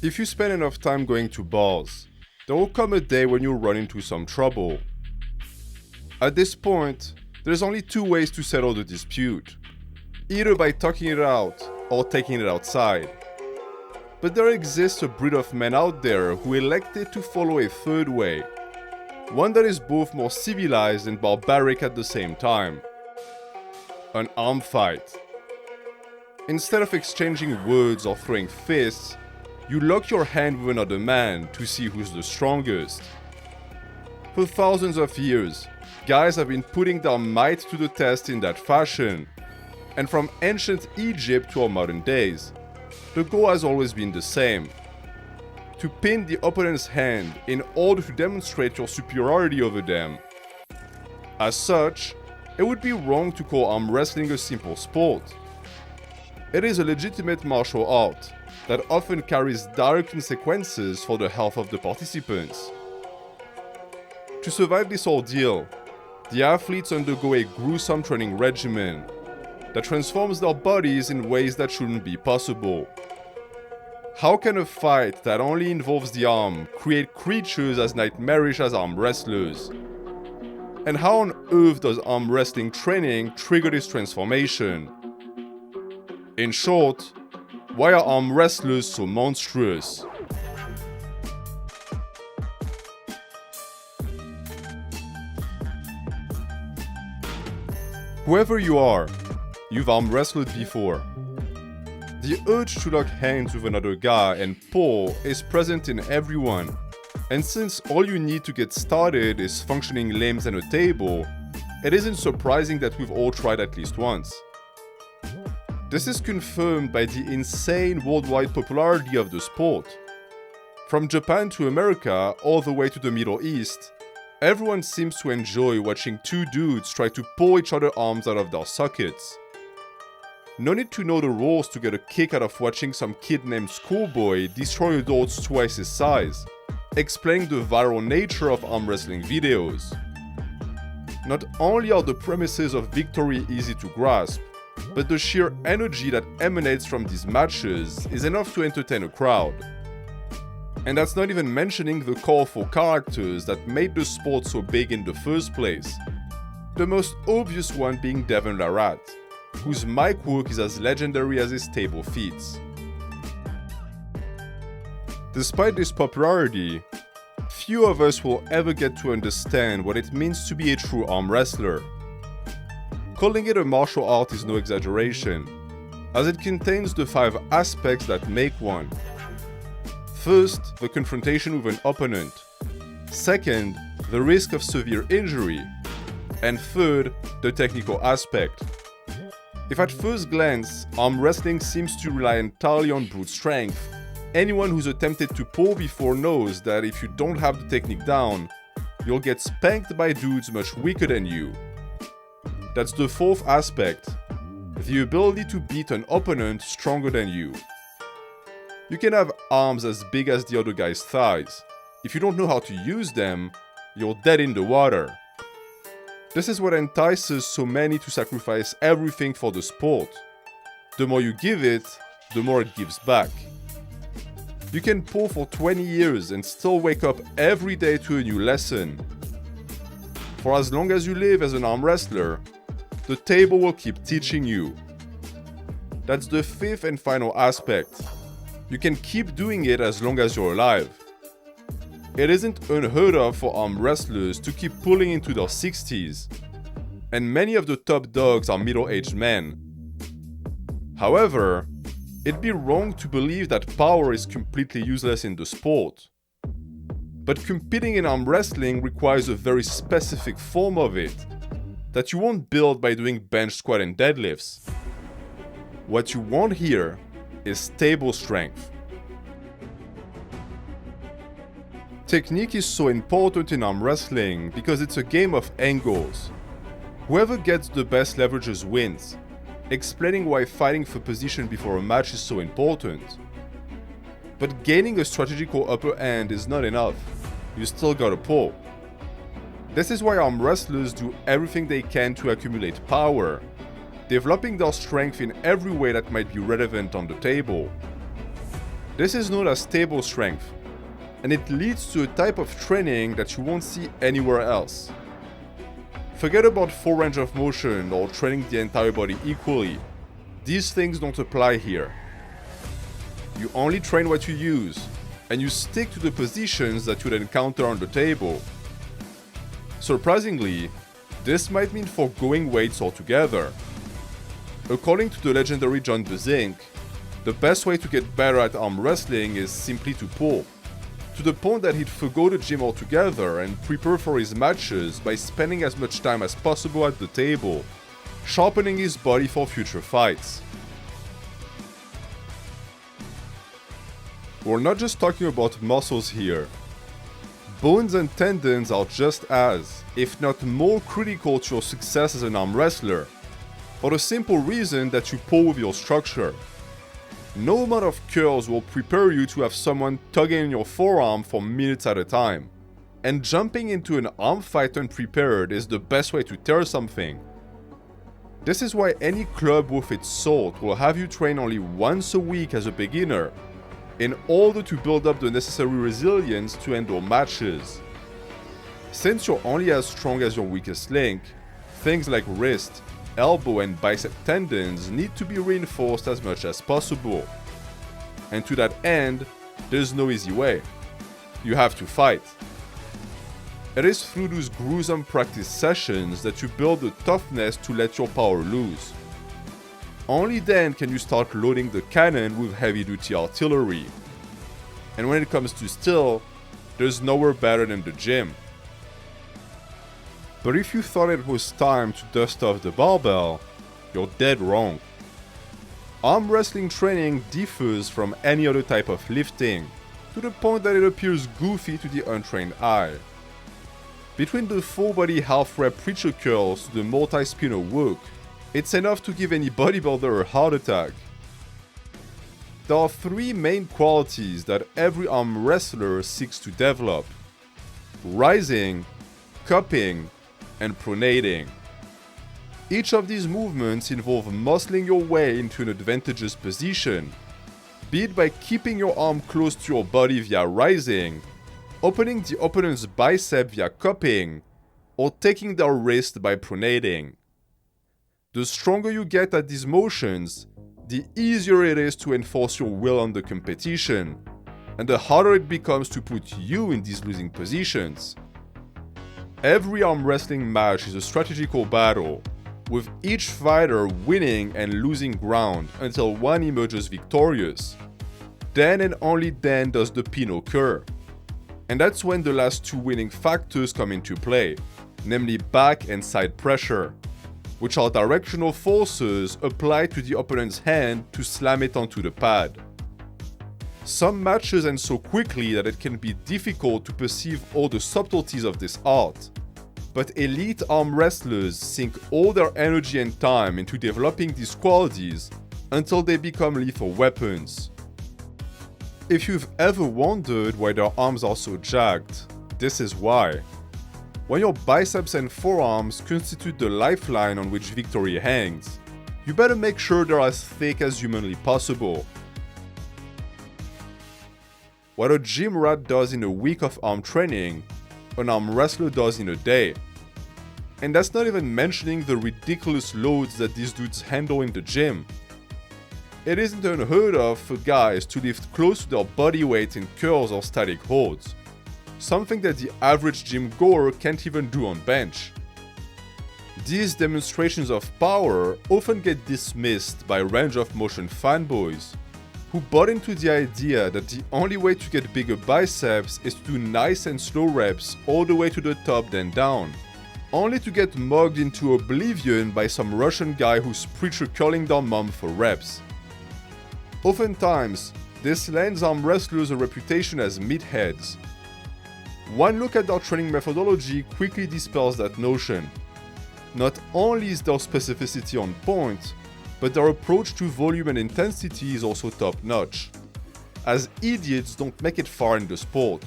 If you spend enough time going to bars, there will come a day when you'll run into some trouble. At this point, there's only two ways to settle the dispute, either by talking it out or taking it outside. But there exists a breed of men out there who elected to follow a third way, one that is both more civilized and barbaric at the same time. An arm fight. Instead of exchanging words or throwing fists, you lock your hand with another man to see who's the strongest. For thousands of years, guys have been putting their might to the test in that fashion. And from ancient Egypt to our modern days, the goal has always been the same: to pin the opponent's hand in order to demonstrate your superiority over them. As such, it would be wrong to call arm wrestling a simple sport. It is a legitimate martial art that often carries dire consequences for the health of the participants. To survive this ordeal, the athletes undergo a gruesome training regimen that transforms their bodies in ways that shouldn't be possible. How can a fight that only involves the arm create creatures as nightmarish as arm wrestlers? And how on earth does arm wrestling training trigger this transformation? In short, why are arm wrestlers so monstrous? Whoever you are, you've arm wrestled before. The urge to lock hands with another guy and pull is present in everyone, and since all you need to get started is functioning limbs and a table, it isn't surprising that we've all tried at least once. This is confirmed by the insane worldwide popularity of the sport. From Japan to America, all the way to the Middle East, everyone seems to enjoy watching two dudes try to pull each other's arms out of their sockets. No need to know the rules to get a kick out of watching some kid named Schoolboy destroy adults twice his size, explaining the viral nature of arm wrestling videos. Not only are the premises of victory easy to grasp, but the sheer energy that emanates from these matches is enough to entertain a crowd. And that's not even mentioning the colorful characters that made the sport so big in the first place. The most obvious one being Devon Larratt, whose mic work is as legendary as his table feats. Despite this popularity, few of us will ever get to understand what it means to be a true arm wrestler. Calling it a martial art is no exaggeration, as it contains the 5 aspects that make one. First, the confrontation with an opponent. Second, the risk of severe injury. And third, the technical aspect. If at first glance, arm wrestling seems to rely entirely on brute strength, anyone who's attempted to pull before knows that if you don't have the technique down, you'll get spanked by dudes much weaker than you. That's the fourth aspect, the ability to beat an opponent stronger than you. You can have arms as big as the other guy's thighs. If you don't know how to use them, you're dead in the water. This is what entices so many to sacrifice everything for the sport. The more you give it, the more it gives back. You can pull for 20 years and still wake up every day to a new lesson. For as long as you live as an arm wrestler, the table will keep teaching you. That's the fifth and final aspect. You can keep doing it as long as you're alive. It isn't unheard of for arm wrestlers to keep pulling into their 60s, and many of the top dogs are middle-aged men. However, it'd be wrong to believe that power is completely useless in the sport. But competing in arm wrestling requires a very specific form of it that you won't build by doing bench squat and deadlifts. What you want here is table strength. Technique is so important in arm wrestling because it's a game of angles. Whoever gets the best leverages wins, explaining why fighting for position before a match is so important. But gaining a strategical upper hand is not enough. You still gotta pull. This is why arm wrestlers do everything they can to accumulate power, developing their strength in every way that might be relevant on the table. This is known as table strength, and it leads to a type of training that you won't see anywhere else. Forget about full range of motion or training the entire body equally. These things don't apply here. You only train what you use, and you stick to the positions that you'd encounter on the table. Surprisingly, this might mean foregoing weights altogether. According to the legendary John Bezink, the best way to get better at arm wrestling is simply to pull, to the point that he'd forgo the gym altogether and prepare for his matches by spending as much time as possible at the table, sharpening his body for future fights. We're not just talking about muscles here. Bones and tendons are just as, if not more critical to your success as an arm wrestler, for the simple reason that you pull with your structure. No amount of curls will prepare you to have someone tugging in your forearm for minutes at a time. And jumping into an arm fight unprepared is the best way to tear something. This is why any club worth its salt will have you train only once a week as a beginner, in order to build up the necessary resilience to endure matches. Since you're only as strong as your weakest link, things like wrist, elbow and bicep tendons need to be reinforced as much as possible. And to that end, there's no easy way. You have to fight. It is through those gruesome practice sessions that you build the toughness to let your power loose. Only then can you start loading the cannon with heavy-duty artillery. And when it comes to steel, there's nowhere better than the gym. But if you thought it was time to dust off the barbell, you're dead wrong. Arm wrestling training differs from any other type of lifting, to the point that it appears goofy to the untrained eye. Between the full-body half-rep preacher curls to the multi-spinner work, it's enough to give any bodybuilder a heart attack. There are three main qualities that every arm wrestler seeks to develop: rising, cupping, and pronating. Each of these movements involve muscling your way into an advantageous position, be it by keeping your arm close to your body via rising, opening the opponent's bicep via cupping, or taking their wrist by pronating. The stronger you get at these motions, the easier it is to enforce your will on the competition, and the harder it becomes to put you in these losing positions. Every arm wrestling match is a strategical battle, with each fighter winning and losing ground until one emerges victorious. Then and only then does the pin occur. And that's when the last two winning factors come into play, namely back and side pressure, which are directional forces applied to the opponent's hand to slam it onto the pad. Some matches end so quickly that it can be difficult to perceive all the subtleties of this art. But elite arm wrestlers sink all their energy and time into developing these qualities until they become lethal weapons. If you've ever wondered why their arms are so jagged, this is why. When your biceps and forearms constitute the lifeline on which victory hangs, you better make sure they're as thick as humanly possible. What a gym rat does in a week of arm training, an arm wrestler does in a day. And that's not even mentioning the ridiculous loads that these dudes handle in the gym. It isn't unheard of for guys to lift close to their body weight in curls or static holds, something that the average gym goer can't even do on bench. These demonstrations of power often get dismissed by range of motion fanboys, who bought into the idea that the only way to get bigger biceps is to do nice and slow reps all the way to the top then down, only to get mugged into oblivion by some Russian guy who's preacher curling their mom for reps. Oftentimes, this lands arm wrestlers a reputation as meatheads. One look at their training methodology quickly dispels that notion. Not only is their specificity on point, but their approach to volume and intensity is also top-notch, as idiots don't make it far in the sport.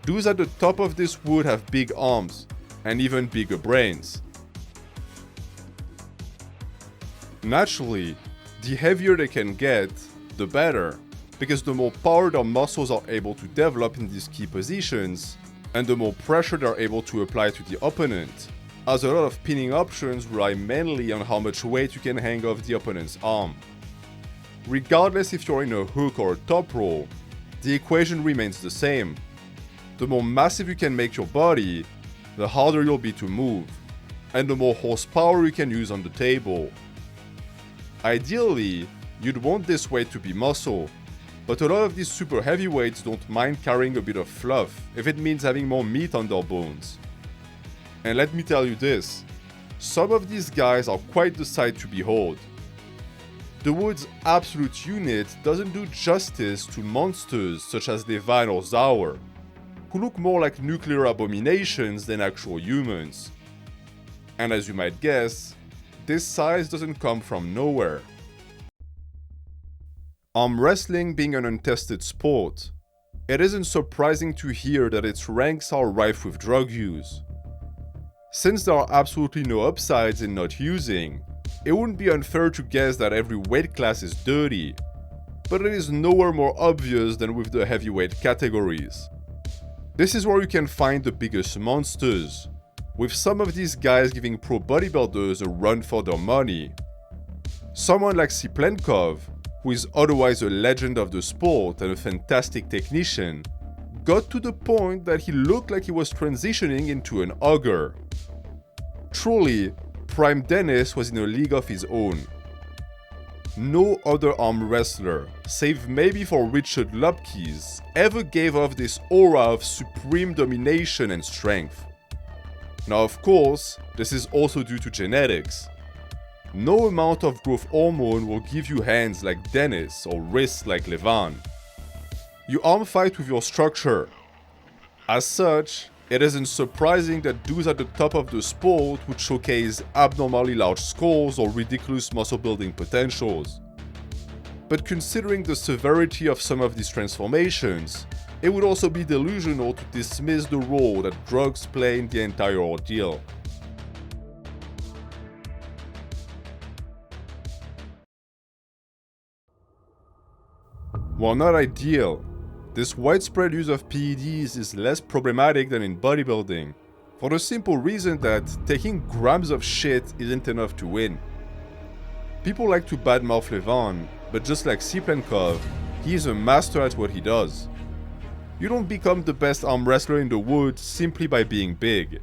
Those at the top of this wood have big arms, and even bigger brains. Naturally, the heavier they can get, the better. because the more power their muscles are able to develop in these key positions, and the more pressure they're able to apply to the opponent, as a lot of pinning options rely mainly on how much weight you can hang off the opponent's arm. Regardless if you're in a hook or a top roll, the equation remains the same. The more massive you can make your body, the harder you'll be to move, and the more horsepower you can use on the table. Ideally, you'd want this weight to be muscle, but a lot of these super heavyweights don't mind carrying a bit of fluff if it means having more meat on their bones. And let me tell you this, some of these guys are quite the sight to behold. The Wood's absolute unit doesn't do justice to monsters such as Levan or Zauer, who look more like nuclear abominations than actual humans. And as you might guess, this size doesn't come from nowhere. Arm wrestling being an untested sport, it isn't surprising to hear that its ranks are rife with drug use. Since there are absolutely no upsides in not using, it wouldn't be unfair to guess that every weight class is dirty, but it is nowhere more obvious than with the heavyweight categories. This is where you can find the biggest monsters, with some of these guys giving pro bodybuilders a run for their money. Someone like Siplenkov, who is otherwise a legend of the sport and a fantastic technician, got to the point that he looked like he was transitioning into an ogre. Truly, Prime Dennis was in a league of his own. No other arm wrestler, save maybe for Richard Lupkes, ever gave off this aura of supreme domination and strength. Now of course, this is also due to genetics. No amount of growth hormone will give you hands like Dennis or wrists like Levan. You arm fight with your structure. As such, it isn't surprising that dudes at the top of the sport would showcase abnormally large skulls or ridiculous muscle building potentials. But considering the severity of some of these transformations, it would also be delusional to dismiss the role that drugs play in the entire ordeal. While not ideal, this widespread use of PEDs is less problematic than in bodybuilding, for the simple reason that taking grams of shit isn't enough to win. People like to badmouth Levan, but just like Siplenkov, he is a master at what he does. You don't become the best arm wrestler in the woods simply by being big.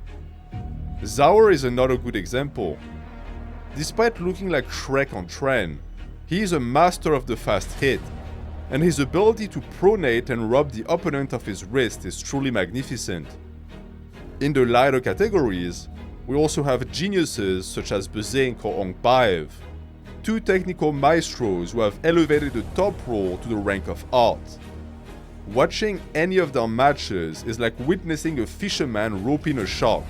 Zauer is another good example. Despite looking like Shrek on Tren, he is a master of the fast hit, and his ability to pronate and rob the opponent of his wrist is truly magnificent. In the lighter categories, we also have geniuses such as Bezenk or Ongpaev, two technical maestros who have elevated the top roll to the rank of art. Watching any of their matches is like witnessing a fisherman roping a shark.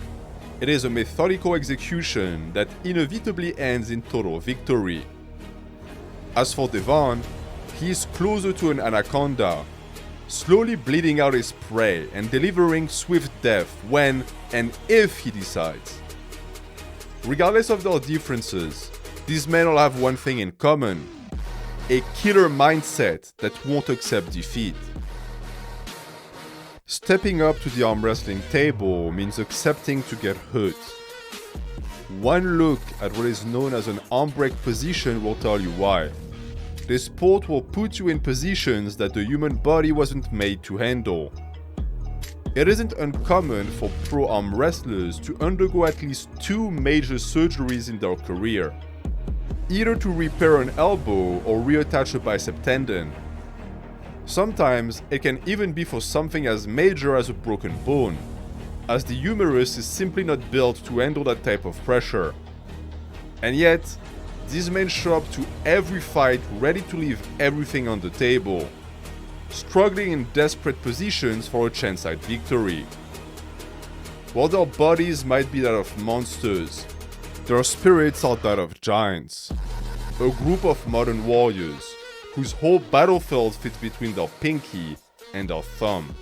It is a methodical execution that inevitably ends in total victory. As for Devon, he is closer to an anaconda, slowly bleeding out his prey and delivering swift death when and if he decides. Regardless of their differences, these men all have one thing in common: a killer mindset that won't accept defeat. Stepping up to the arm wrestling table means accepting to get hurt. One look at what is known as an arm break position will tell you why. This sport will put you in positions that the human body wasn't made to handle. It isn't uncommon for pro arm wrestlers to undergo at least 2 major surgeries in their career, either to repair an elbow or reattach a bicep tendon. Sometimes it can even be for something as major as a broken bone, as the humerus is simply not built to handle that type of pressure. And yet, these men show up to every fight ready to leave everything on the table, struggling in desperate positions for a chance at victory. While their bodies might be that of monsters, their spirits are that of giants, a group of modern warriors whose whole battlefield fits between their pinky and their thumb.